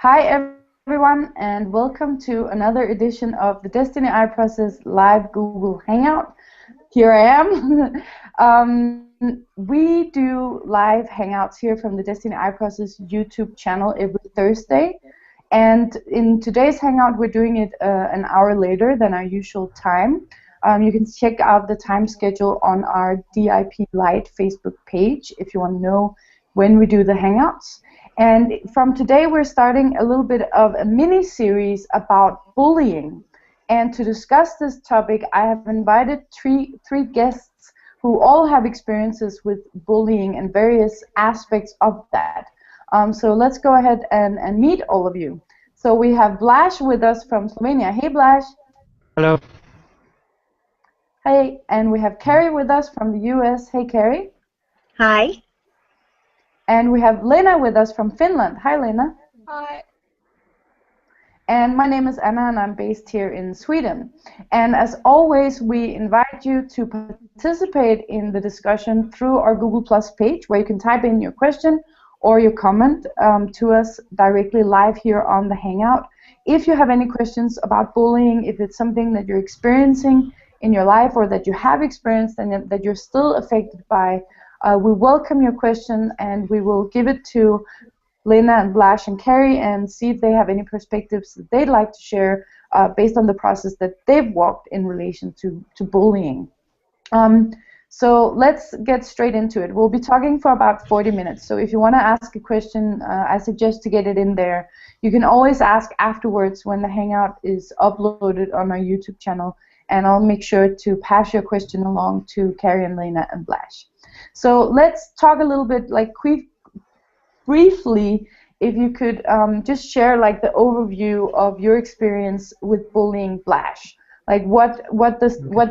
Hi everyone and welcome to another edition of the Desteni I Process live Google Hangout. Here I am. We do live hangouts here from the Desteni I Process YouTube channel every Thursday. And in today's hangout, we're doing it an hour later than our usual time. You can check out the time schedule on our DIP Lite Facebook page if you want to know when we do the hangouts. And from today, we're starting a little bit of a mini-series about bullying. And to discuss this topic, I have invited three guests who all have experiences with bullying and various aspects of that. So let's go ahead and meet all of you. So we have Blaž with us from Slovenia. Hey, Blaž. Hello. Hey, and we have Carrie with us from the US. Hey, Carrie. Hi. And we have Lena with us from Finland. Hi, Lena. Hi. And my name is Anna, and I'm based here in Sweden. And as always, we invite you to participate in the discussion through our Google Plus page, where you can type in your question or your comment to us directly live here on the Hangout. If you have any questions about bullying, if it's something that you're experiencing in your life or that you have experienced and that you're still affected by, we welcome your question, and we will give it to Lena and Blaž and Carrie and see if they have any perspectives that they'd like to share based on the process that they've walked in relation to bullying. So let's get straight into it. We'll be talking for about 40 minutes. So if you want to ask a question, I suggest to get it in there. You can always ask afterwards when the Hangout is uploaded on our YouTube channel, and I'll make sure to pass your question along to Carrie and Lena and Blaž. So let's talk a little bit, like briefly, if you could just share like the overview of your experience with bullying, Blaž. Like what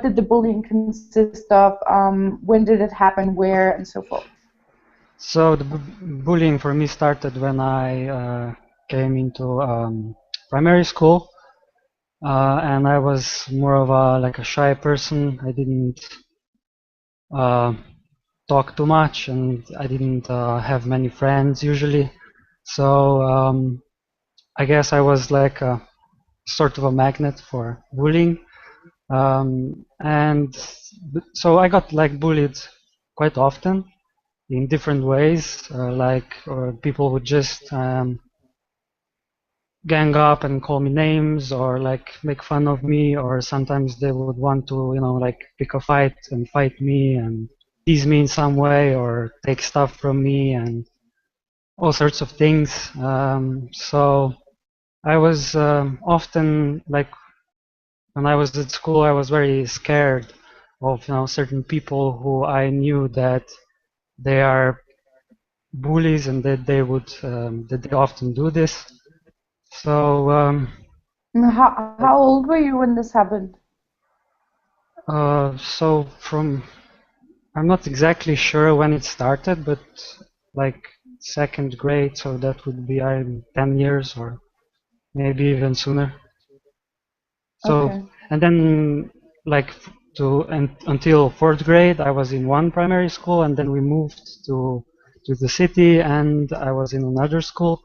did the bullying consist of? When did it happen? Where, and so forth. So the bullying for me started when I came into primary school, and I was more of a shy person. I didn't talk too much, and I didn't have many friends usually. So I guess I was like a sort of a magnet for bullying, and so I got like bullied quite often in different ways. Or people would just gang up and call me names, or like make fun of me, or sometimes they would want to, like pick a fight and fight me and tease me in some way, or take stuff from me and all sorts of things. So I was often, like, when I was at school, I was very scared of certain people who I knew that they are bullies and that they would that they often do this. So How old were you when this happened? so I'm not exactly sure when it started, but like second grade, so that would be 10 years or maybe even sooner. So Okay. and then like until fourth grade, I was in one primary school, and then we moved to the city, and I was in another school.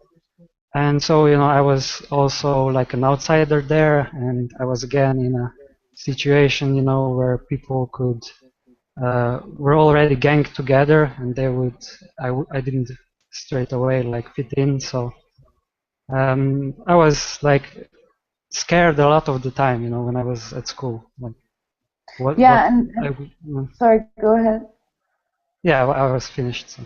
And so, I was also like an outsider there, and I was again in a situation, where people were already ganged together, and I didn't straight away like fit in. So I was like scared a lot of the time, when I was at school. Like, sorry, go ahead. Yeah, I was finished. So.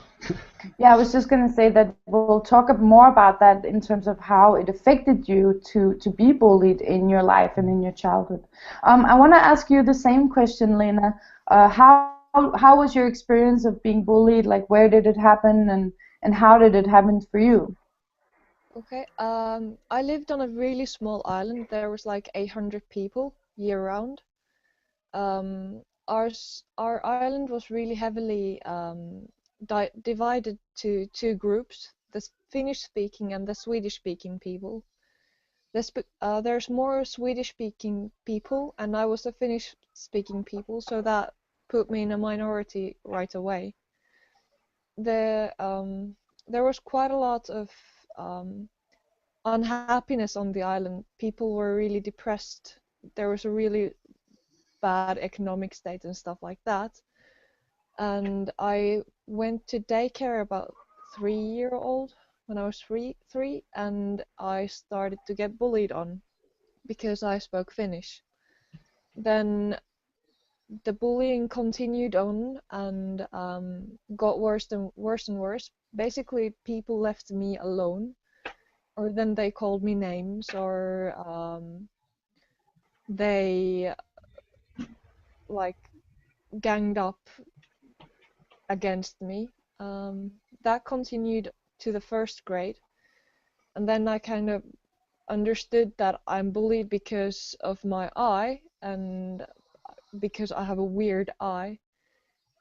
Yeah, I was just going to say that we'll talk more about that in terms of how it affected you to be bullied in your life and in your childhood. I want to ask you the same question, Lena. How was your experience of being bullied? Like, where did it happen, and how did it happen for you? Okay. I lived on a really small island. There was like 800 people year round. Our island was really heavily divided to two groups: the Finnish-speaking and the Swedish-speaking people. There's more Swedish-speaking people, and I was the Finnish-speaking people, so that put me in a minority right away. There was quite a lot of unhappiness on the island. People were really depressed. There was a really bad economic state and stuff like that. And I went to daycare about 3 year old when I was three, and I started to get bullied on because I spoke Finnish. Then the bullying continued on and got worse and worse and worse. Basically, people left me alone, or then they called me names, or they like ganged up against me. That continued to the first grade, and then I kind of understood that I'm bullied because of my eye and because I have a weird eye.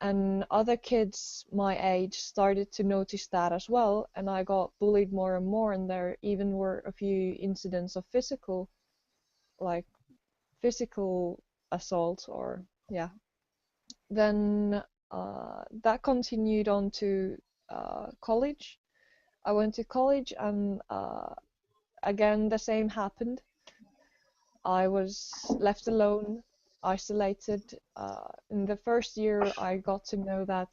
And other kids my age started to notice that as well, and I got bullied more and more, and there even were a few incidents of like physical assault, or yeah. Then that continued on to college. I went to college, and again the same happened. I was left alone, isolated. In the first year, I got to know that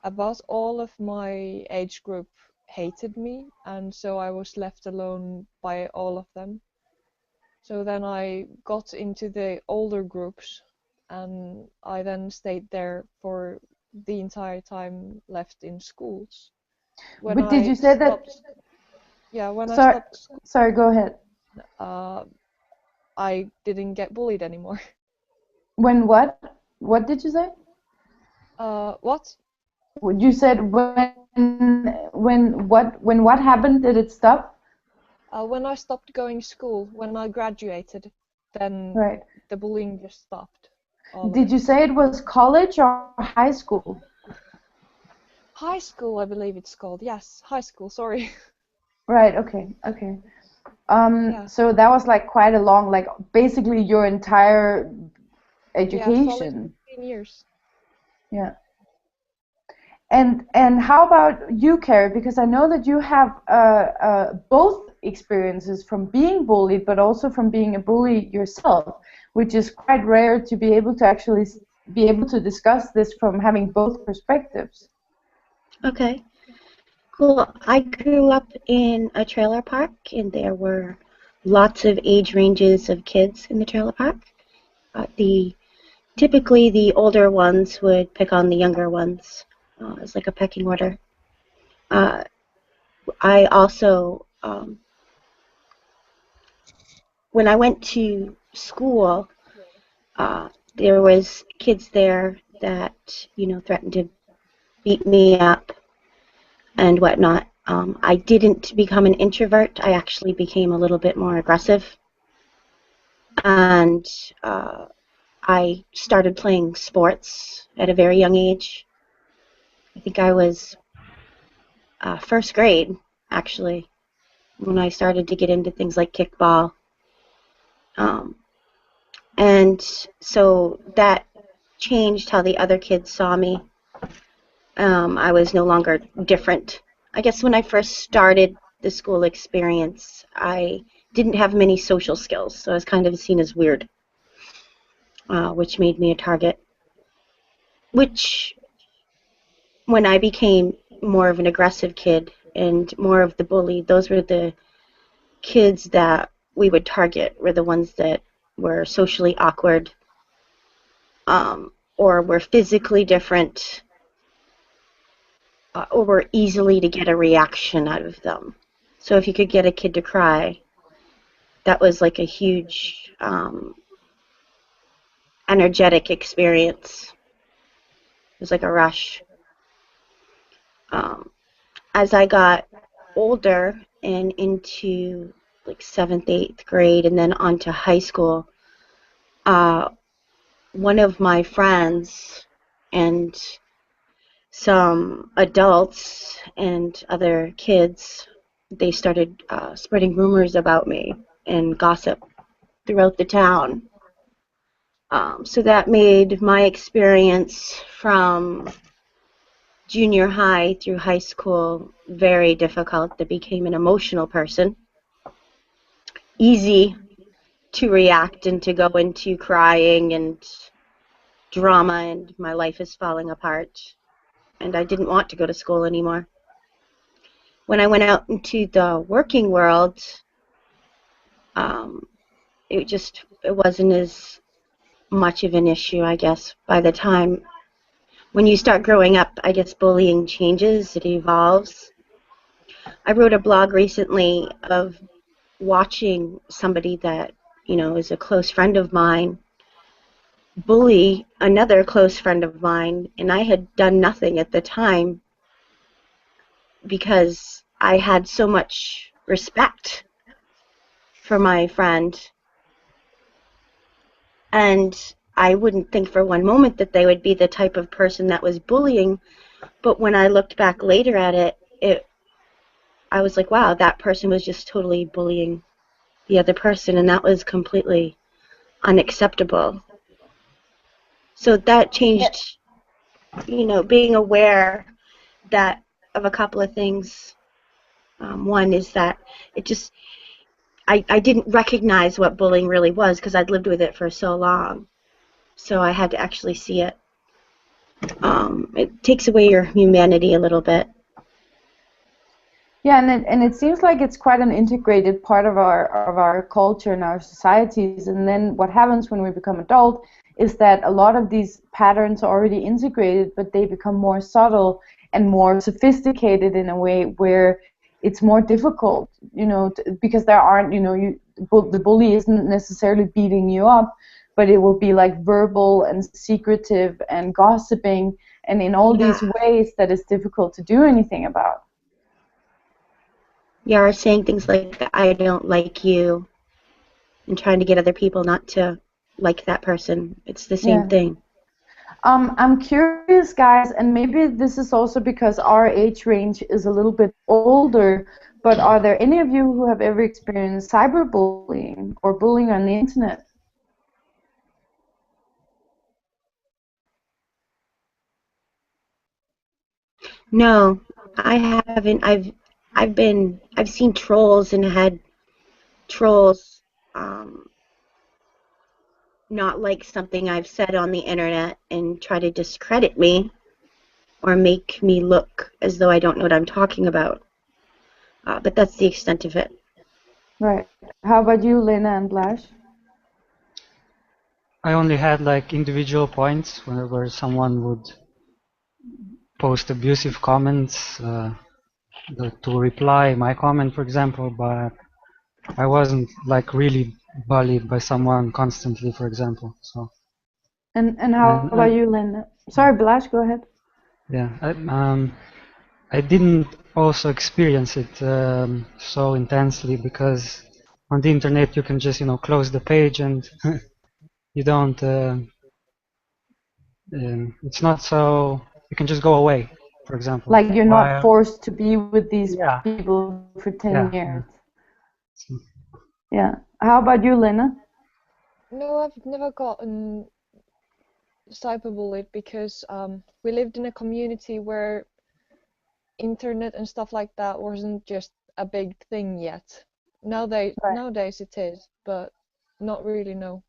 about all of my age group hated me, and so I was left alone by all of them. So then I got into the older groups, and I then stayed there for the entire time left in schools. When But did I you say that? stopped, yeah, when I Sorry, stopped school, sorry. Go ahead. uh, I didn't get bullied anymore. When what? What did you say? What? You said when what happened? Did it stop? When I stopped going to school, when I graduated, then Right. the bullying just stopped. All of Did it. you say it was college or high school? High school, I believe it's called. Yes, high school. Sorry. Right. Okay. Okay. Yeah. So that was like quite a long, like basically your entire Yeah, solid education. 15 years. Yeah. And how about you, Carrie? Because I know that you have both experiences from being bullied, but also from being a bully yourself, which is quite rare to be able to actually be able to discuss this from having both perspectives. Okay, cool. I grew up in a trailer park, and there were lots of age ranges of kids in the trailer park. Typically, the older ones would pick on the younger ones. It's like a pecking order. Uh, I also, when I went to school, there was kids there that, threatened to beat me up and whatnot. I didn't become an introvert. I actually became a little bit more aggressive. And I started playing sports at a very young age. I think I was first grade, actually, when I started to get into things like kickball. And so that changed how the other kids saw me. I was no longer different. I guess when I first started the school experience, I didn't have many social skills, so I was kind of seen as weird, which made me a target. Which, when I became more of an aggressive kid and more of the bully, those were the kids that we would target, were the ones that were socially awkward, or were physically different, or were easily to get a reaction out of them. So if you could get a kid to cry, that was like a huge energetic experience. It was like a rush. As I got older and into like 7th, 8th grade, and then on to high school, one of my friends and some adults and other kids, they started spreading rumors about me and gossip throughout the town. So that made my experience from junior high through high school very difficult. I became an emotional person. easy to react and to go into crying and drama, and my life is falling apart, and I didn't want to go to school anymore. When I went out into the working world, it wasn't as much of an issue, I guess. By the time when you start growing up, I guess bullying changes, it evolves. I wrote a blog recently of watching somebody that, is a close friend of mine bully another close friend of mine, and I had done nothing at the time because I had so much respect for my friend, and I wouldn't think for one moment that they would be the type of person that was bullying, but when I looked back later at it, I was like, wow, that person was just totally bullying the other person, and that was completely unacceptable. So that changed, being aware that of a couple of things. One is that I didn't recognize what bullying really was because I'd lived with it for so long. So I had to actually see it. It takes away your humanity a little bit. Yeah, and it seems like it's quite an integrated part of our culture and our societies. And then what happens when we become adult is that a lot of these patterns are already integrated, but they become more subtle and more sophisticated in a way where it's more difficult, because there aren't, the bully isn't necessarily beating you up, but it will be like verbal and secretive and gossiping, and in all these ways that it's difficult to do anything about. Yeah, or saying things like, I don't like you, and trying to get other people not to like that person. It's the same thing. I'm curious, guys, and maybe this is also because our age range is a little bit older, but are there any of you who have ever experienced cyberbullying or bullying on the internet? No, I haven't. I've seen trolls and had trolls not like something I've said on the internet and try to discredit me or make me look as though I don't know what I'm talking about. But that's the extent of it. Right. How about you, Lena and Blash? I only had like individual points where someone would post abusive comments to reply my comment, for example, but I wasn't like really bullied by someone constantly, for example. So. And how about you, Lena? Sorry, Blash, go ahead. Yeah, I didn't also experience it so intensely because on the internet you can just close the page and you don't. It's not so. You can just go away, for example. Like you're not forced to be with these people for 10 years. Yeah. How about you, Lena? No, I've never gotten cyberbullied because we lived in a community where internet and stuff like that wasn't just a big thing yet. Nowadays it is, but not really, no.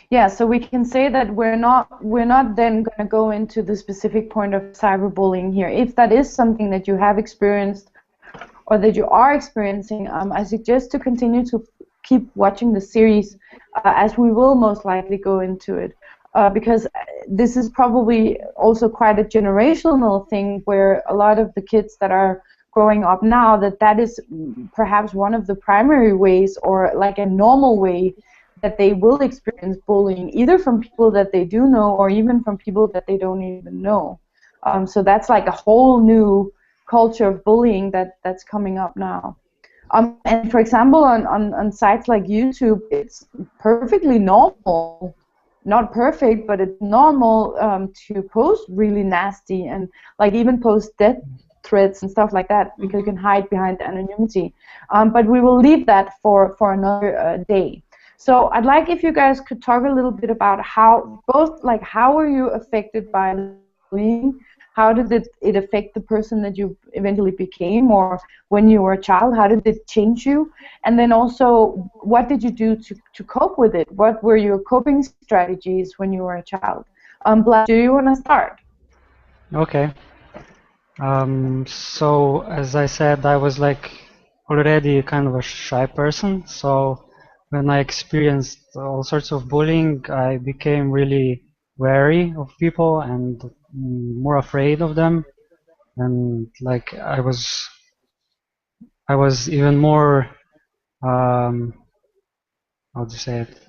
Yeah, so we can say that we're not then going to go into the specific point of cyberbullying here. If that is something that you have experienced or that you are experiencing, I suggest to continue to keep watching the series as we will most likely go into it. Because this is probably also quite a generational thing where a lot of the kids that are growing up now, that is perhaps one of the primary ways or like a normal way that they will experience bullying, either from people that they do know or even from people that they don't even know. So that's like a whole new culture of bullying that's coming up now. And for example, on sites like YouTube, it's perfectly normal, not perfect, but it's normal to post really nasty and like even post death threats and stuff like that because you can hide behind anonymity. But we will leave that for another day. So I'd like if you guys could talk a little bit about how were you affected by bullying, how did it affect the person that you eventually became, or when you were a child, how did it change you? And then also, what did you do to cope with it? What were your coping strategies when you were a child? Vlad, do you want to start? Okay. So as I said, I was like already kind of a shy person. So when I experienced all sorts of bullying, I became really wary of people and more afraid of them. And like I was even more, how to say it,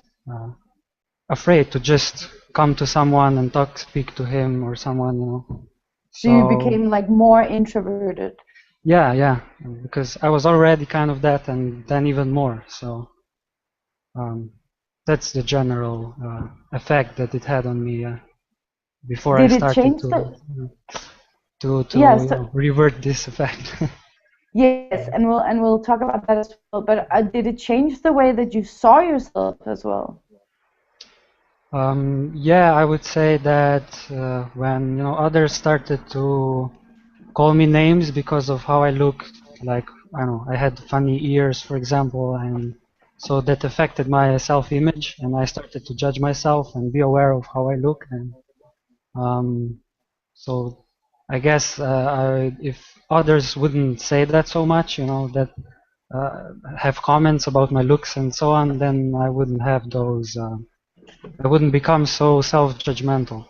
afraid to just come to someone and speak to him or someone, you know. So you So became like more introverted. yeah, because I was already kind of that, and then even more. So um, that's the general effect that it had on me before I Did it started change the? to Yes. revert this effect. Yes, and we'll talk about that as well. But did it change the way that you saw yourself as well? Yeah, I would say that when others started to call me names because of how I looked, like I don't know, I had funny ears, for example, and so that affected my self-image, and I started to judge myself and be aware of how I look, and um, so I guess if others wouldn't say that so much, that have comments about my looks and so on, then I wouldn't have those. I wouldn't become so self-judgmental.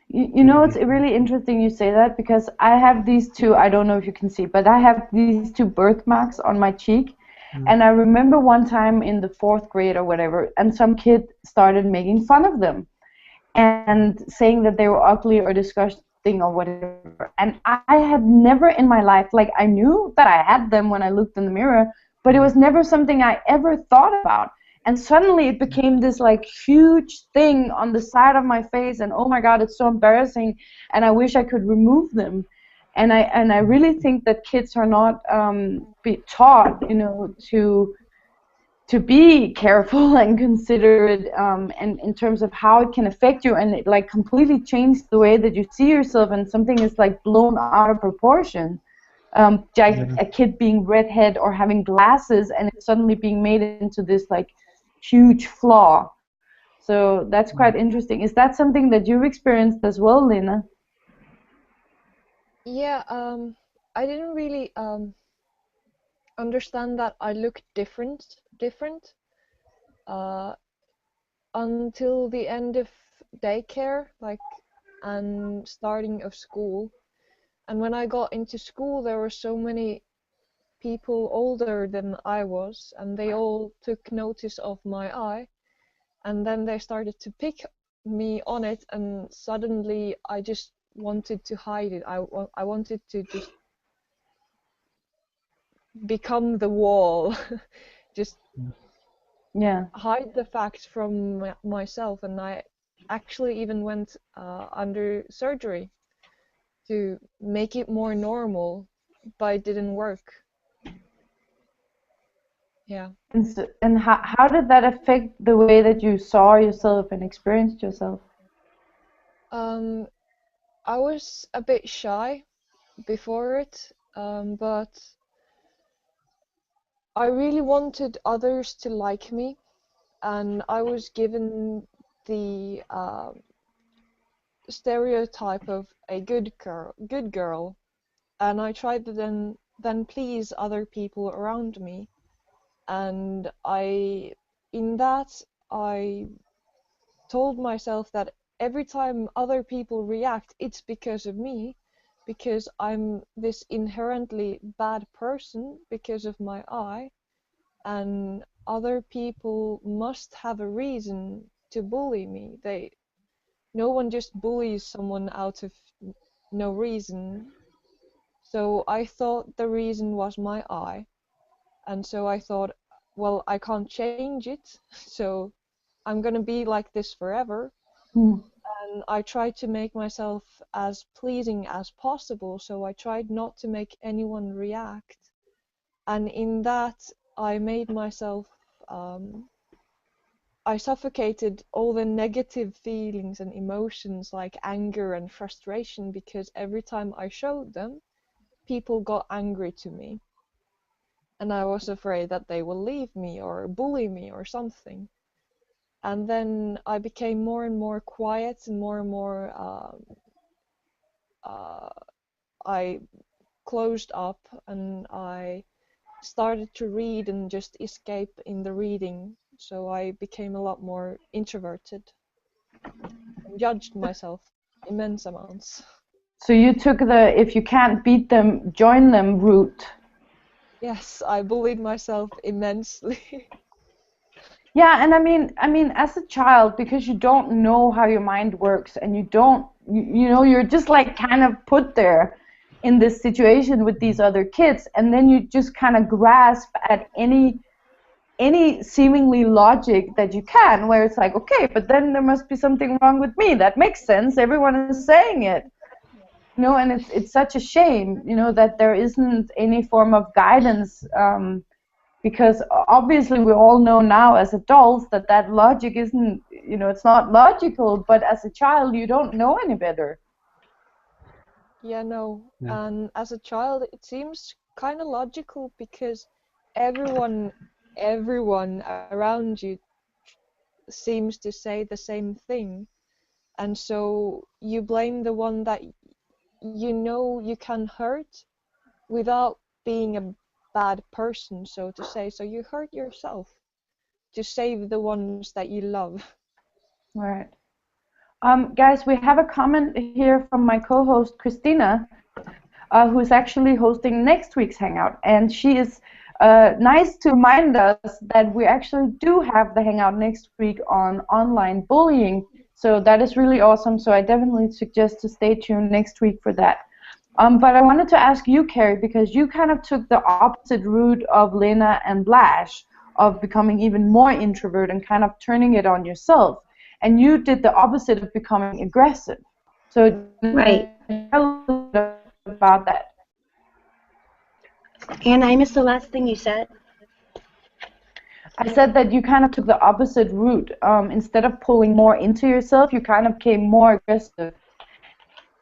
You know, it's really interesting you say that, because I have these two, I don't know if you can see, but I have these two birthmarks on my cheek. Mm. And I remember one time in the fourth grade or whatever, and some kid started making fun of them and saying that they were ugly or disgusting or whatever. And I had never in my life, like, I knew that I had them when I looked in the mirror, but it was never something I ever thought about. And suddenly it became this like huge thing on the side of my face, and oh my God, it's so embarrassing, and I wish I could remove them. And I really think that kids are not be taught, to be careful and considerate, and in terms of how it can affect you, and it like completely changed the way that you see yourself, and something is like blown out of proportion. Like Yeah. a kid being redhead or having glasses, and it's suddenly being made into this like huge flaw. So that's quite interesting. Is that something that you've experienced as well, Lena? Yeah, I didn't really understand that I looked different uh, until the end of daycare, like, and starting of school. And when I got into school, there were so many people older than I was, and they all took notice of my eye, and then they started to pick me on it, and suddenly I just wanted to hide it. I wanted to just become the wall, just Yeah. hide the facts from myself, and I actually even went under surgery to make it more normal, but it didn't work. Yeah. And how did that affect the way that you saw yourself and experienced yourself? Um, I was a bit shy before it, but I really wanted others to like me, and I was given the stereotype of a good girl, and I tried to then please other people around me, and in that I told myself that every time other people react, it's because of me, because I'm this inherently bad person because of my eye, and other people must have a reason to bully me. No one just bullies someone out of no reason. So I thought the reason was my eye, and so I thought, well, I can't change it, so I'm gonna be like this forever. Hmm. And I tried to make myself as pleasing as possible, so I tried not to make anyone react. And in that, I made myself um, I suffocated all the negative feelings and emotions like anger and frustration, because every time I showed them, people got angry to me. And I was afraid that they will leave me or bully me or something. And then I became more and more quiet and more I closed up, and I started to read and just escape in the reading. So I became a lot more introverted and judged myself immense amounts. So you took the if you can't beat them, join them route. Yes, I bullied myself immensely. Yeah, and I mean, as a child, because you don't know how your mind works, and you know, you're just like kind of put there in this situation with these other kids, and then you just kind of grasp at any seemingly logic that you can, where it's like, okay, but then there must be something wrong with me. That makes sense. Everyone is saying it. You know, and it's such a shame, you know, that there isn't any form of guidance, because obviously we all know now as adults that that logic isn't, you know, it's not logical, but as a child you don't know any better. Yeah, no. Yeah. And as a child, it seems kind of logical because everyone, everyone around you seems to say the same thing. And so you blame the one that you know you can hurt without being a bad person, so to say. So you hurt yourself to save the ones that you love. Right. Guys, we have a comment here from my co-host Christina, who is actually hosting next week's Hangout. And she is nice to remind us that we actually do have the Hangout next week on online bullying. So that is really awesome. So I definitely suggest to stay tuned next week for that. But I wanted to ask you, Carrie, because you kind of took the opposite route of Lena and Blash, of becoming even more introvert and kind of turning it on yourself. And you did the opposite of becoming aggressive. So Right. tell a little bit about that. And I missed the last thing you said. I said that you kind of took the opposite route. Instead of pulling more into yourself, you kind of became more aggressive.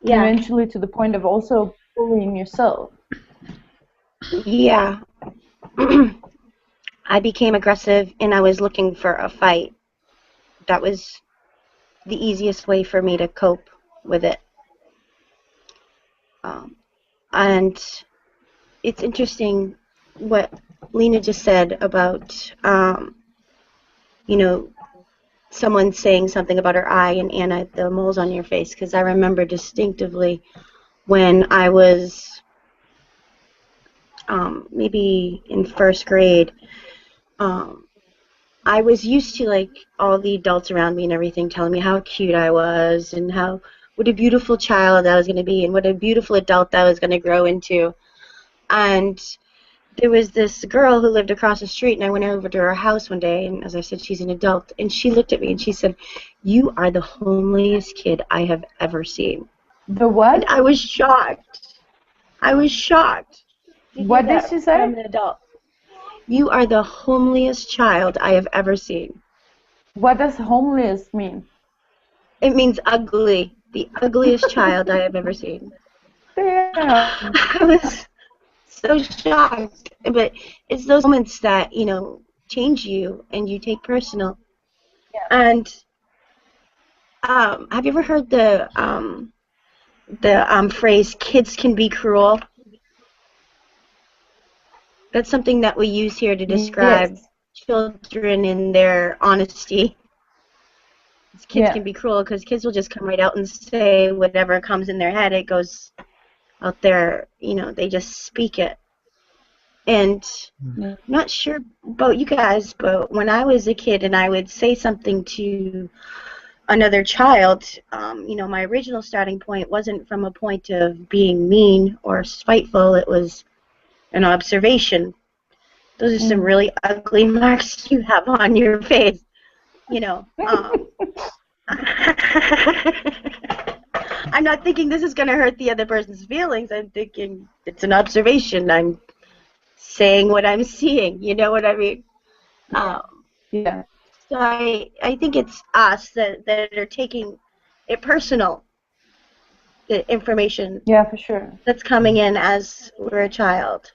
Yeah. Eventually to the point of also bullying yourself. Yeah. I became aggressive and I was looking for a fight. That was the easiest way for me to cope with it. And it's interesting what Lena just said about, you know, someone saying something about her eye, and Anna, the moles on your face, because I remember distinctively when I was maybe in first grade, I was used to like all the adults around me and everything telling me how cute I was and how what a beautiful child I was going to be and what a beautiful adult I was going to grow into. And there was this girl who lived across the street, and I went over to her house one day, and as I said, she's an adult, and she looked at me and she said, "You are the homeliest kid I have ever seen." The what? And I was shocked. I was shocked to What hear did that she say? from an adult. You are the homeliest child I have ever seen. What does homeless mean? It means ugly. The ugliest child I have ever seen. Damn. I was so shocked. But it's those moments that, you know, change you and you take personal. Yeah. And have you ever heard the phrase "kids can be cruel"? That's something that we use here to describe Yes. children in their honesty. Kids Yeah. can be cruel because kids will just come right out and say whatever comes in their head. It goes out there, you know, they just speak it. And Yeah. I'm not sure about you guys, but when I was a kid and I would say something to another child, you know, my original starting point wasn't from a point of being mean or spiteful. It was an observation. Those are some really ugly marks you have on your face, you know. I'm not thinking this is going to hurt the other person's feelings. I'm thinking it's an observation. I'm saying what I'm seeing. You know what I mean? Yeah. So I think it's us that are taking it personal, the information Yeah, for sure. that's coming in as we're a child.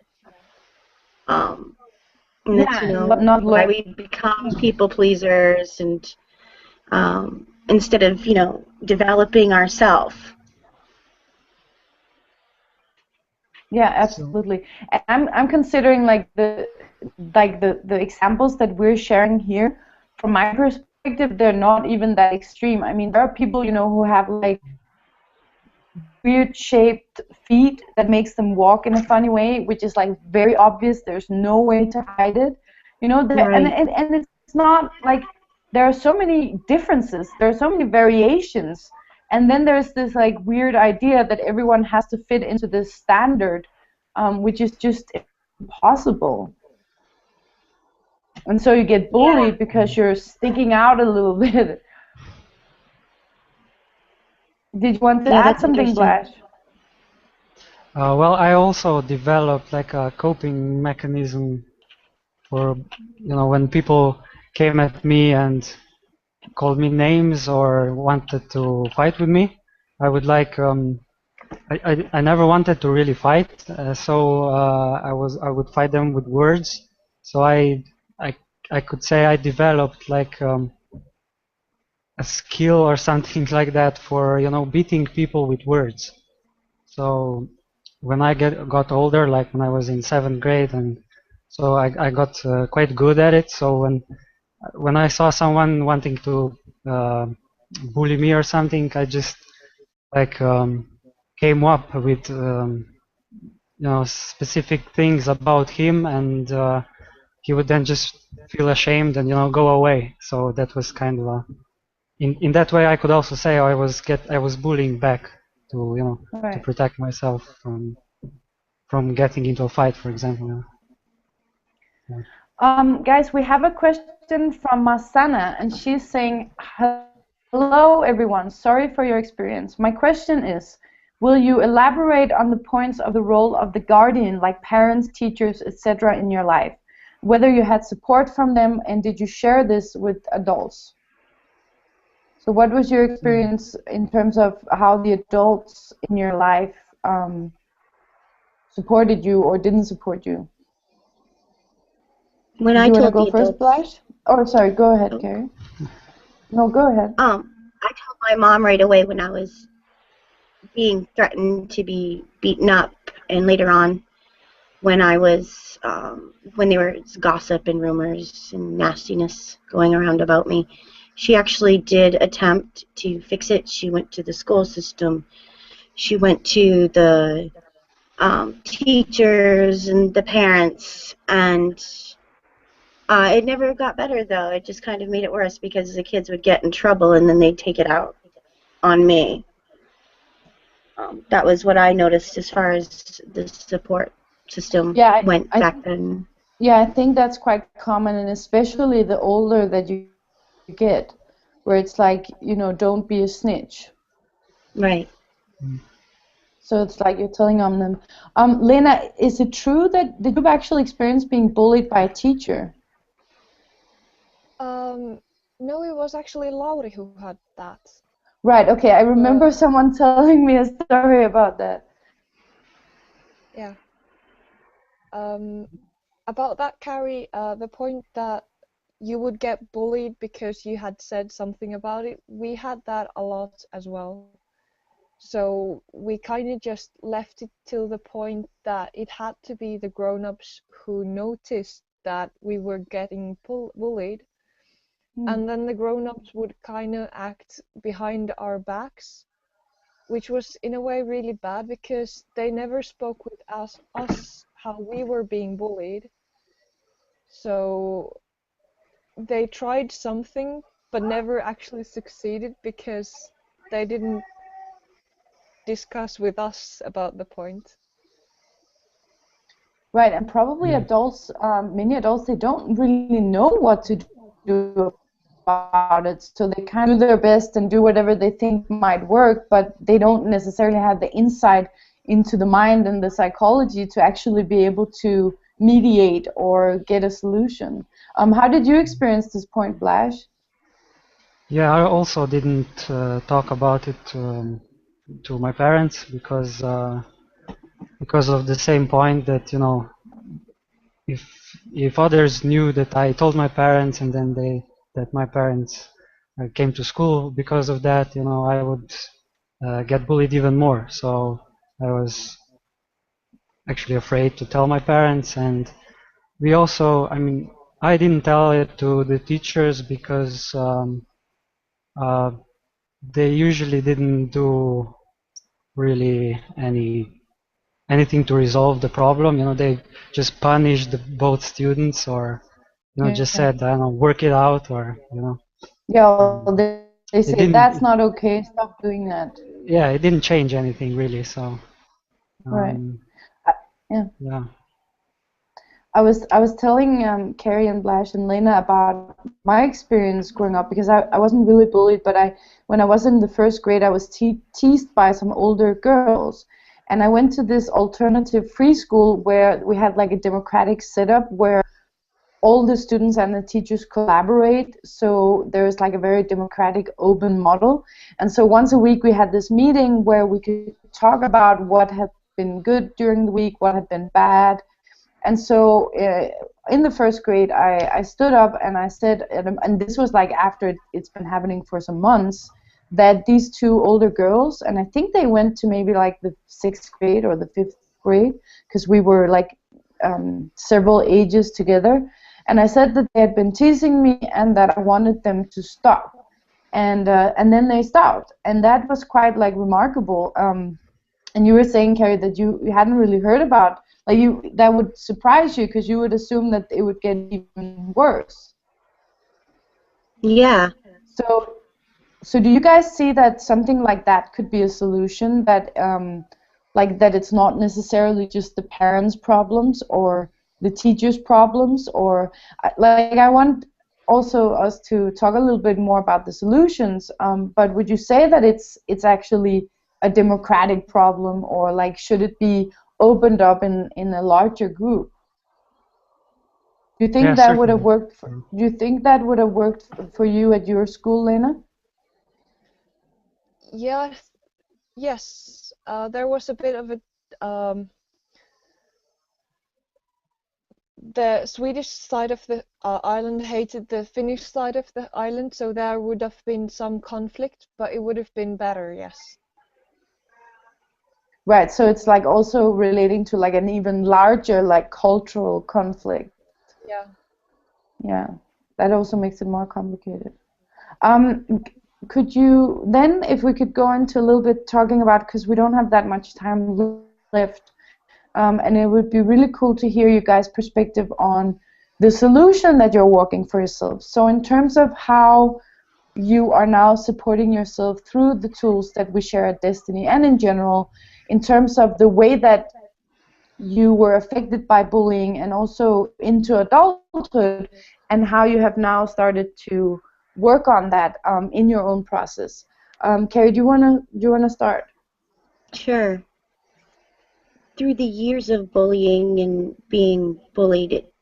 And that's, Yeah, and not why like, we become people pleasers and instead of, developing ourselves. yeah, So, absolutely. And I'm considering like the examples that we're sharing here. From my perspective, they're not even that extreme. I mean, there are people, who have like weird shaped feet that makes them walk in a funny way, which is like very obvious. There's no way to hide it. And, Right. and it's not like there are so many differences, there are so many variations, and then there's this like weird idea that everyone has to fit into this standard, which is just impossible. And so you get Yeah. bullied because you're sticking out a little bit. Did you want to Yeah, add that's something, interesting. Blash? well, I also developed like a coping mechanism for, when people came at me and called me names or wanted to fight with me. I would like I never wanted to really fight, so I would fight them with words. So I I could say I developed like a skill or something like that for beating people with words. So when I got older, like when I was in seventh grade, and so I got quite good at it. So when I saw someone wanting to uh, bully me or something, I just like came up with specific things about him, and he would then just feel ashamed and go away. So that was kind of in that way I could also say I was bullying back to to Right. protect myself from getting into a fight, for example. Yeah. Guys, we have a question from Masana, and she's saying, "Hello, everyone. Sorry for your experience. My question is, will you elaborate on the points of the role of the guardian, like parents, teachers, etc., in your life? Whether you had support from them, and did you share this with adults? So, what was your experience in terms of how the adults in your life supported you or didn't support you? When Did I you want to told go the first, adults, Blash? Or sorry, go ahead, oh, Carrie. No, go ahead. I told my mom right away when I was being threatened to be beaten up, and later on when I was when there was gossip and rumors and nastiness going around about me. She actually did attempt to fix it. She went to the school system. She went to the teachers and the parents, and it never got better, though. It just kind of made it worse because the kids would get in trouble and then they'd take it out on me. That was what I noticed as far as the support system Yeah, went I back then. yeah, I think that's quite common, and especially the older that you get, where it's like, don't be a snitch. Right. So it's like you're telling on them. Lena, is it true that did you actually experience being bullied by a teacher? Um, no, it was actually Lauri who had that. Right, okay, I remember But someone telling me a story about that. yeah, um, about that, Carrie, the point that you would get bullied because you had said something about it, we had that a lot as well. So we kind of just left it till the point that it had to be the grown-ups who noticed that we were getting bullied, Hmm. and then the grown-ups would kind of act behind our backs, which was in a way really bad because they never spoke with us how we were being bullied. So they tried something but never actually succeeded because they didn't discuss with us about the point. Right, and probably Mm. adults, many adults, they don't really know what to do about it, so they kind of do their best and do whatever they think might work, but they don't necessarily have the insight into the mind and the psychology to actually be able to mediate or get a solution. How did you experience this point, Blash? Yeah, I also didn't talk about it to my parents because of the same point that, you know, if others knew that I told my parents and then that my parents came to school because of that, you know, I would get bullied even more. So I was actually afraid to tell my parents, and we also, I mean, I didn't tell it to the teachers because uh, they usually didn't do really anything to resolve the problem. You know, they just punished both students, or you know, just Yeah. said, I don't know, work it out, or you know. Yeah, well, they It say didn't. that's not okay. Stop doing that. Yeah, it didn't change anything really. So, Right. um, Yeah. yeah. I was telling Carrie and Blash and Lena about my experience growing up because I wasn't really bullied, but when I was in the first grade, I was teased by some older girls, and I went to this alternative free school where we had like a democratic setup where all the students and the teachers collaborate. So there's like a very democratic, open model. And so once a week we had this meeting where we could talk about what had been good during the week, what had been bad. And so in the first grade, I stood up and I said, and this was like after it's been happening for some months, that these two older girls, and I think they went to maybe like the 6th grade or the 5th grade, because we were like several ages together. And I said that they had been teasing me and that I wanted them to stop. And then they stopped. And that was quite like remarkable. And you were saying, Carrie, that you hadn't really heard about, like that would surprise you because you would assume that it would get even worse. Yeah. So do you guys see that something like that could be a solution, that like that it's not necessarily just the parents' problems or the teachers' problems, or like I want also us to talk a little bit more about the solutions, but would you say that it's actually a democratic problem, or like should it be opened up in a larger group? Do you Yeah, think that would have certainly. worked do you think that would have worked for you at your school, Lena? Yeah, yes. There was a bit of a the Swedish side of the island hated the Finnish side of the island, so there would have been some conflict, but it would have been better, yes. Right, so it's like also relating to like an even larger like cultural conflict. Yeah. Yeah, that also makes it more complicated. Could you then, if we could go into a little bit talking about, because we don't have that much time left, and it would be really cool to hear you guys' perspective on the solution that you're working for yourself. So in terms of how you are now supporting yourself through the tools that we share at Destiny and in general, in terms of the way that you were affected by bullying and also into adulthood, and how you have now started to work on that in your own process. Carrie, do you wanna start? Sure. Through the years of bullying and being bullied, it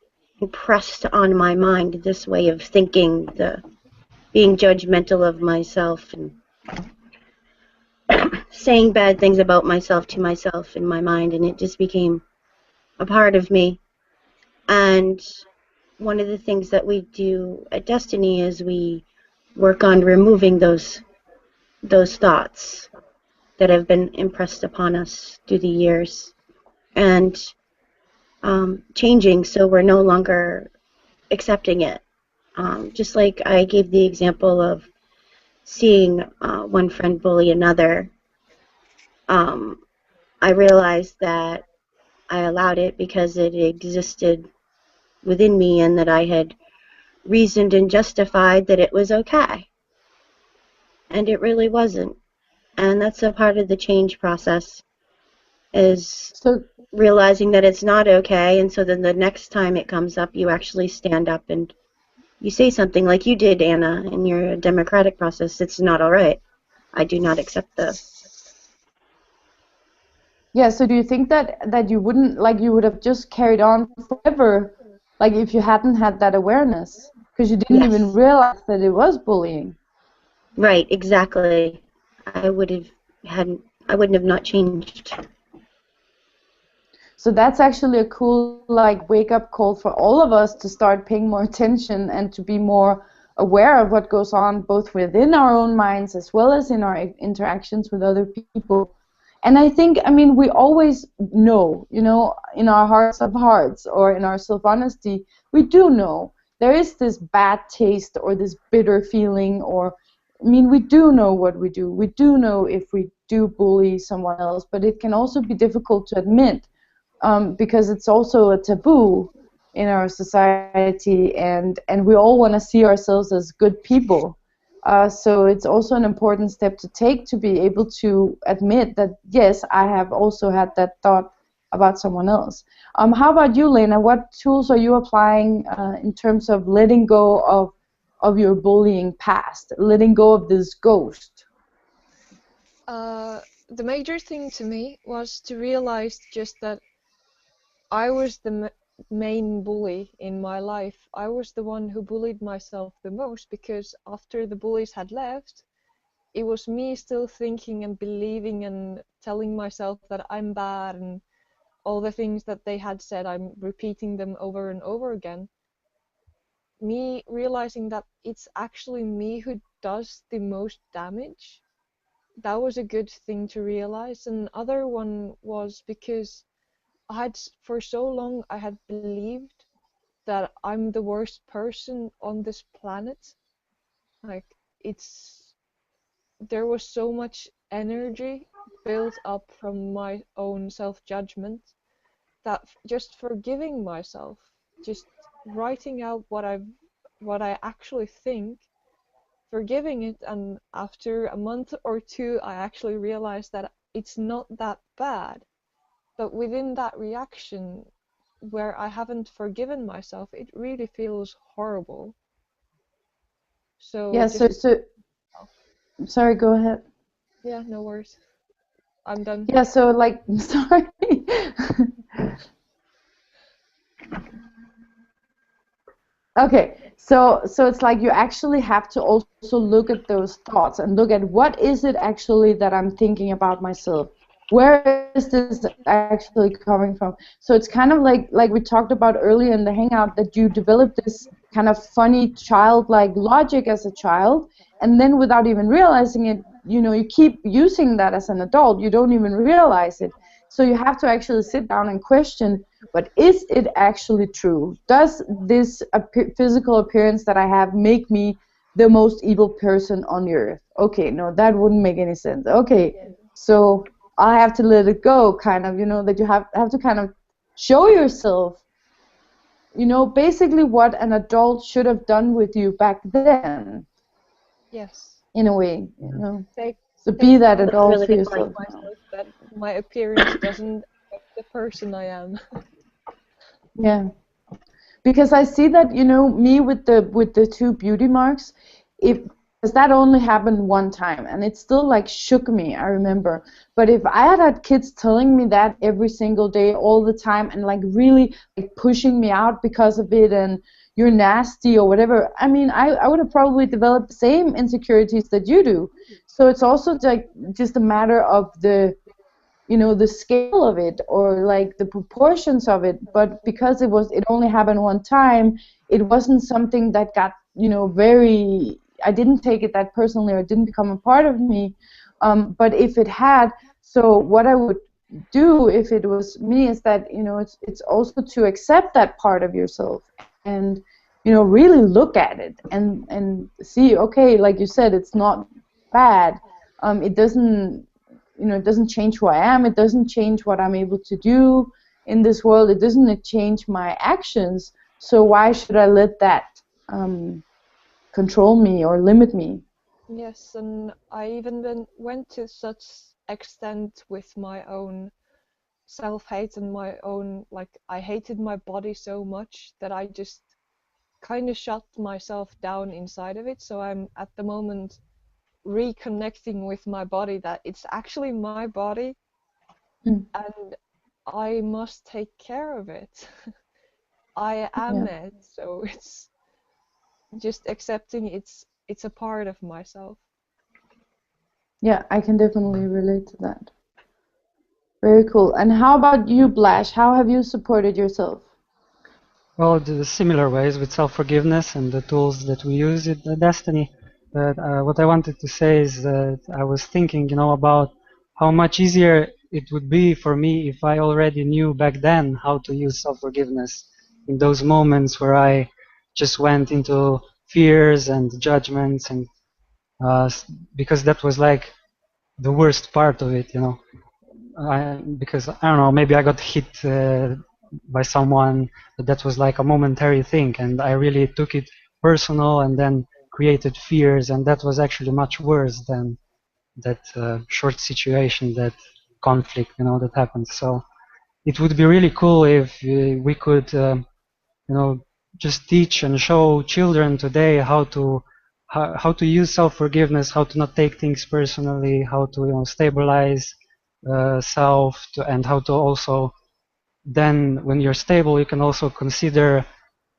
impressed on my mind this way of thinking, the being judgmental of myself and saying bad things about myself to myself in my mind, and it just became a part of me. And one of the things that we do at Destiny is we work on removing those thoughts that have been impressed upon us through the years, and changing so we're no longer accepting it. Just like I gave the example of seeing one friend bully another, I realized that I allowed it because it existed within me and that I had reasoned and justified that it was okay. And it really wasn't. And that's a part of the change process, is So realizing that it's not okay, and so then the next time it comes up, you actually stand up and you say something like you did, Anna, in your democratic process. It's not all right. I do not accept this. Yeah, so do you think that you wouldn't, like, you would have just carried on forever, like if you hadn't had that awareness, because you didn't even Yes. realize that it was bullying? Right, exactly. I would have had I wouldn't have not changed. So that's actually a cool, like, wake up call for all of us to start paying more attention and to be more aware of what goes on both within our own minds as well as in our interactions with other people. And I think, I mean, we always know, in our hearts of hearts or in our self-honesty, we do know there is this bad taste or this bitter feeling, or, I mean, we do know what we do. We do know if we do bully someone else, but it can also be difficult to admit, because it's also a taboo in our society, and we all want to see ourselves as good people. So it's also an important step to take, to be able to admit that, yes, I have also had that thought about someone else. How about you, Lena? What tools are you applying in terms of letting go of your bullying past, letting go of this ghost? The major thing to me was to realize just that I was the main bully in my life. I was the one who bullied myself the most because after the bullies had left, it was me still thinking and believing and telling myself that I'm bad and all the things that they had said, I'm repeating them over and over again. Me realizing that it's actually me who does the most damage. That was a good thing to realize. And other one was because for so long I had believed that I'm the worst person on this planet. Like there was so much energy built up from my own self-judgment that just forgiving myself, just writing out what I actually think, forgiving it, and after a month or two I actually realized that it's not that bad. But within that reaction where I haven't forgiven myself, it really feels horrible. So Yeah, so, just, so sorry, go ahead. yeah, no worries. I'm done. Yeah, so, like, sorry. Okay, so it's like you actually have to also look at those thoughts and look at what is it actually that I'm thinking about myself. Where is this actually coming from? So it's kind of like we talked about earlier in the hangout, that you develop this kind of funny childlike logic as a child, and then without even realizing it, you keep using that as an adult. You don't even realize it. So you have to actually sit down and question, but is it actually true? Does this physical appearance that I have make me the most evil person on the earth? Okay, no, that wouldn't make any sense. Okay, so I have to let it go, kind of, that you have to kind of show yourself, basically what an adult should have done with you back then, Yes. in a way, Take So be take that That's a adult really for good yourself. point. myself that my appearance doesn't affect the person I am. Yeah. Because I see that, me with the two beauty marks, if because that only happened one time, and it still, like, shook me, I remember. But if I had kids telling me that every single day, all the time, and, like, really, like, pushing me out because of it, and you're nasty or whatever, I mean, I would have probably developed the same insecurities that you do. So it's also, like, just a matter of the scale of it, or, like, the proportions of it. But because it only happened one time, it wasn't something that got, very, I didn't take it that personally, or it didn't become a part of me. But if it had, so what I would do if it was me is that, it's also to accept that part of yourself, and, really look at it, and see, okay, like you said, it's not bad. It doesn't change who I am. It doesn't change what I'm able to do in this world. It doesn't change my actions. So why should I let that control me or limit me? Yes, and I even went to such extent with my own self-hate and my own, like, I hated my body so much that I just kind of shut myself down inside of it. So I'm at the moment reconnecting with my body, that it's actually my body and I must take care of it. I am it, so it's just accepting it's a part of myself. Yeah, I can definitely relate to that. Very cool. And how about you, Blash? How have you supported yourself? Well, the similar ways with self-forgiveness and the tools that we use in the Destiny. But what I wanted to say is that I was thinking, about how much easier it would be for me if I already knew back then how to use self-forgiveness in those moments where I just went into fears and judgments, and because that was like the worst part of it, because I don't know, maybe I got hit by someone, but that was like a momentary thing, and I really took it personal and then created fears, and that was actually much worse than that short situation, that conflict, that happened. So it would be really cool if we could, just teach and show children today how to use self-forgiveness, how to not take things personally, how to stabilize self, and how to also then, when you're stable, you can also consider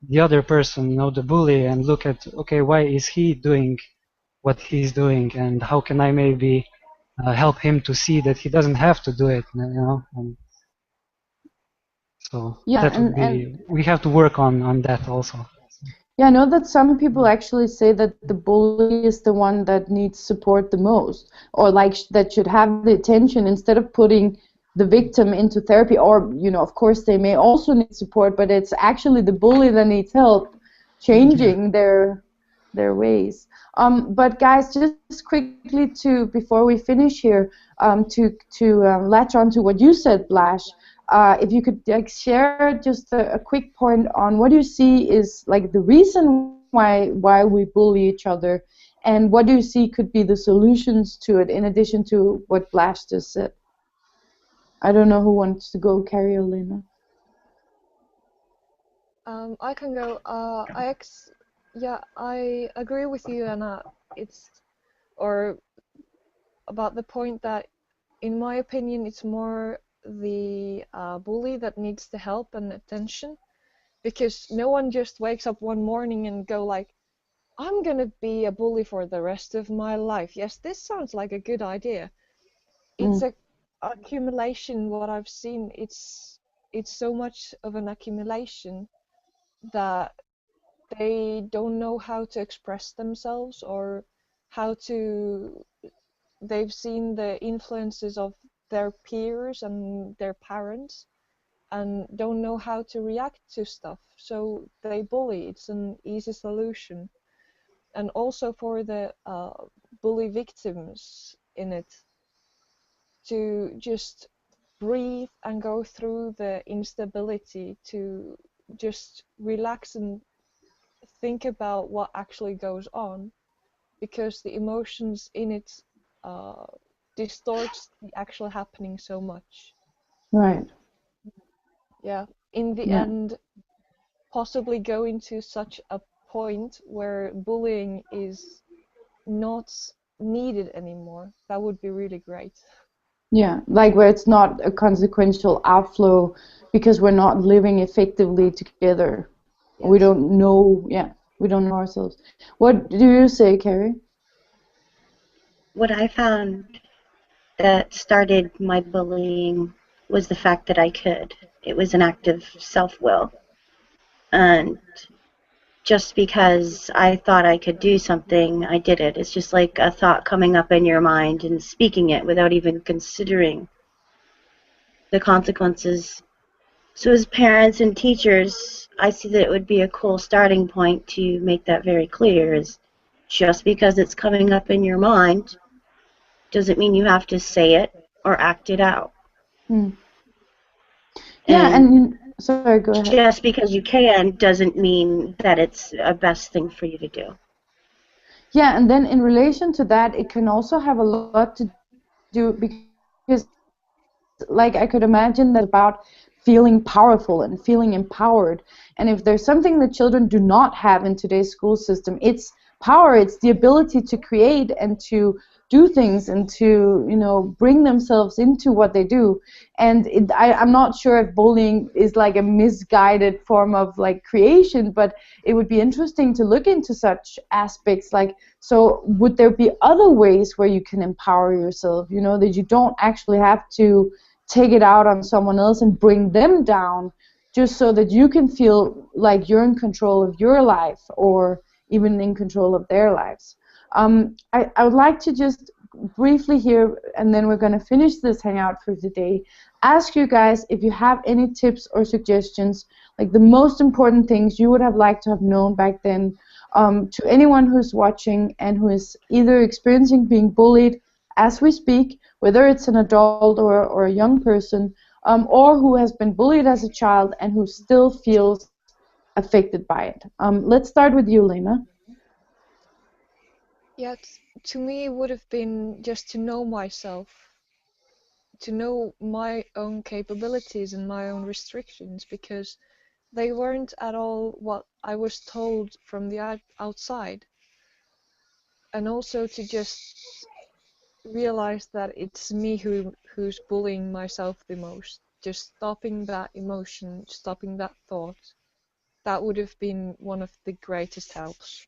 the other person, the bully, and look at, okay, why is he doing what he's doing, and how can I maybe help him to see that he doesn't have to do it, and so Yeah, that would be, we have to work on that also. Yeah, I know that some people actually say that the bully is the one that needs support the most, or like that should have the attention instead of putting the victim into therapy. Or, of course they may also need support, but it's actually the bully that needs help changing their ways. But guys, just quickly before we finish here, to latch on to what you said, Blash. If you could share just a quick point on what you see is like the reason why we bully each other, and what do you see could be the solutions to it in addition to what Blash just said. I don't know who wants to go, Carolina. I can go. I agree with you, Anna. Or about the point that, in my opinion, it's more the bully that needs the help and attention, because no one just wakes up one morning and go like, I'm gonna be a bully for the rest of my life. Yes, this sounds like a good idea. It's a accumulation. What I've seen, it's so much of an accumulation that they don't know how to express themselves, or how to they've seen the influences of their peers and their parents and don't know how to react to stuff, so they bully. It's an easy solution. And also for the bully victims in it, to just breathe and go through the instability, to just relax and think about what actually goes on, because the emotions in it distorts the actual happening so much. Right. Yeah, in the end, possibly going to such a point where bullying is not needed anymore. That would be really great. Yeah, like where it's not a consequential outflow because we're not living effectively together. Yes. We don't know, we don't know ourselves. What do you say, Carrie? What I found that started my bullying was the fact that I could. It was an act of self-will. And just because I thought I could do something, I did it. It's just like a thought coming up in your mind and speaking it without even considering the consequences. So as parents and teachers, I see that it would be a cool starting point to make that very clear, is just because it's coming up in your mind doesn't mean you have to say it or act it out. Yeah, and sorry, go ahead. Just because you can doesn't mean that it's a best thing for you to do. Yeah, and then in relation to that, it can also have a lot to do because, like, I could imagine that about feeling powerful and feeling empowered. And if there's something that children do not have in today's school system, it's power. It's the ability to create and to do things and to, bring themselves into what they do. And I'm not sure if bullying is like a misguided form of like creation, but it would be interesting to look into such aspects. Like, so would there be other ways where you can empower yourself, that you don't actually have to take it out on someone else and bring them down, just so that you can feel like you're in control of your life or even in control of their lives. I would like to just briefly here, and then we're going to finish this hangout for today, ask you guys if you have any tips or suggestions, like the most important things you would have liked to have known back then, to anyone who's watching and who is either experiencing being bullied as we speak, whether it's an adult or a young person, or who has been bullied as a child and who still feels affected by it. Let's start with you, Lena. Yeah, to me it would have been just to know myself, to know my own capabilities and my own restrictions, because they weren't at all what I was told from the outside. And also to just realize that it's me who's bullying myself the most. Just stopping that emotion, stopping that thought, that would have been one of the greatest helps.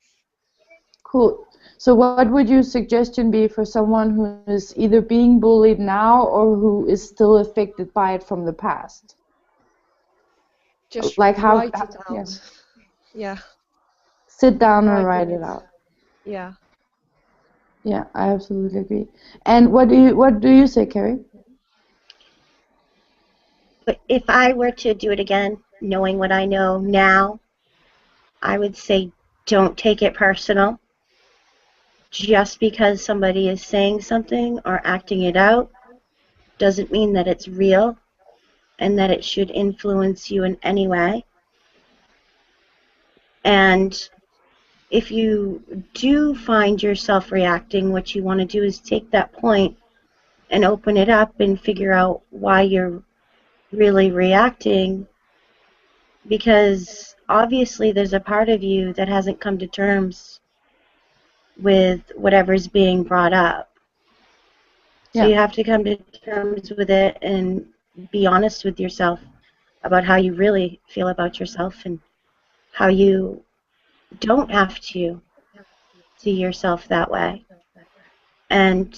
Cool. So what would your suggestion be for someone who is either being bullied now or who is still affected by it from the past? Just like write it out. Yeah. Yeah. Sit down and write it out. Yeah. Yeah, I absolutely agree. And what do you say, Carrie? But if I were to do it again, knowing what I know now, I would say don't take it personal. Just because somebody is saying something or acting it out doesn't mean that it's real and that it should influence you in any way. And if you do find yourself reacting, what you want to do is take that point and open it up and figure out why you're really reacting, because obviously there's a part of you that hasn't come to terms with whatever's being brought up. So you have to come to terms with it and be honest with yourself about how you really feel about yourself and how you don't have to see yourself that way. And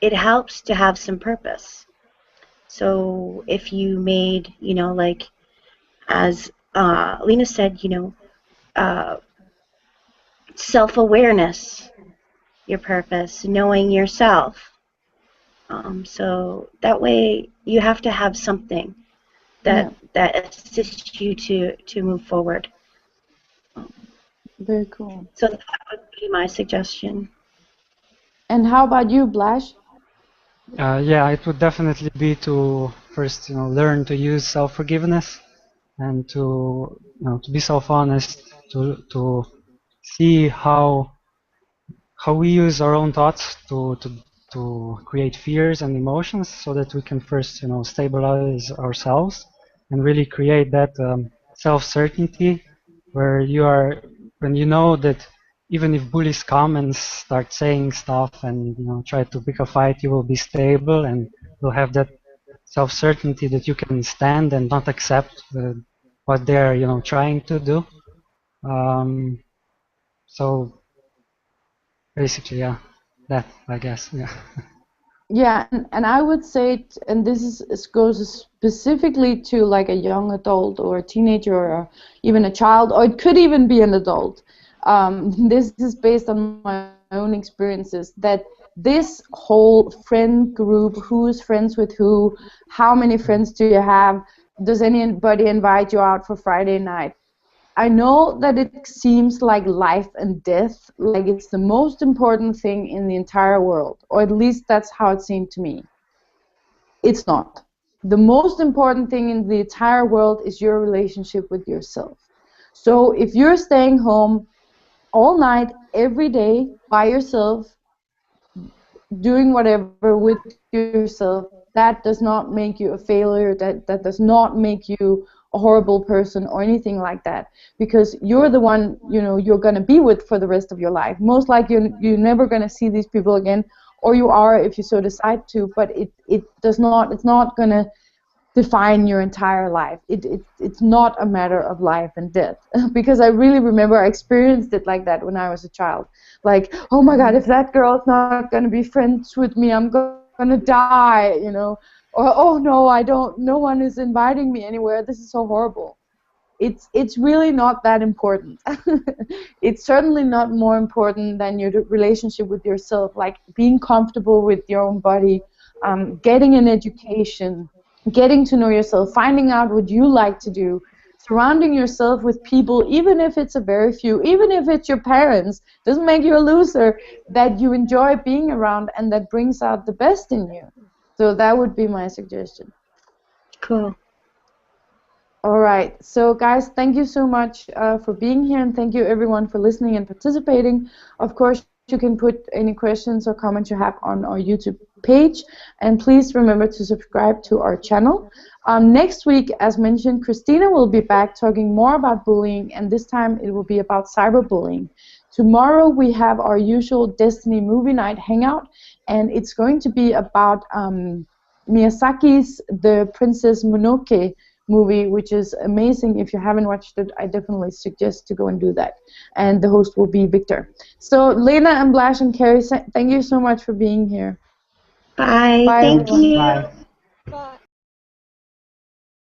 it helps to have some purpose. So if you made, like as Lena said, self-awareness, your purpose, knowing yourself. So that way you have to have something that assists you to move forward. Very cool. So that would be my suggestion. And how about you, Blash? Yeah, it would definitely be to first, learn to use self-forgiveness and to be self-honest, to see how we use our own thoughts to create fears and emotions, so that we can first, stabilize ourselves and really create that self-certainty, where when you know that even if bullies come and start saying stuff and try to pick a fight, you will be stable and you'll have that self-certainty that you can stand and not accept what they're trying to do. So basically, yeah, that, I guess, yeah. Yeah, and I would say, and goes specifically to like a young adult or a teenager or even a child, or it could even be an adult. This is based on my own experiences, that this whole friend group, who's friends with who, how many friends do you have, does anybody invite you out for Friday night? I know that it seems like life and death, like it's the most important thing in the entire world, or at least that's how it seemed to me. It's not. The most important thing in the entire world is your relationship with yourself. So if you're staying home all night, every day, by yourself, doing whatever with yourself, that does not make you a failure, that does not make you a horrible person or anything like that, because you're the one, you know, you're going to be with for the rest of your life. Most likely you're never going to see these people again, or you are if you so decide to, but it's not going to define your entire life. It's not a matter of life and death. Because I really remember I experienced it like that when I was a child. Like, oh my God, if that girl's not going to be friends with me, I'm going to die, you know. Or, oh no, no one is inviting me anywhere. This is so horrible. It's really not that important. It's certainly not more important than your relationship with yourself, like being comfortable with your own body, getting an education, getting to know yourself, finding out what you like to do, surrounding yourself with people, even if it's a very few, even if it's your parents, doesn't make you a loser, that you enjoy being around and that brings out the best in you. So that would be my suggestion. Cool. All right, so guys, thank you so much for being here, and thank you everyone for listening and participating. Of course, you can put any questions or comments you have on our YouTube page, and please remember to subscribe to our channel. Next week, as mentioned, Christina will be back talking more about bullying, and this time it will be about cyberbullying. Tomorrow we have our usual Destiny movie night hangout, and it's going to be about Miyazaki's The Princess Mononoke movie, which is amazing. If you haven't watched it, I definitely suggest to go and do that. And the host will be Victor. So Lena and Blash and Carrie, thank you so much for being here. Bye. Bye, Thank everyone. you. Bye.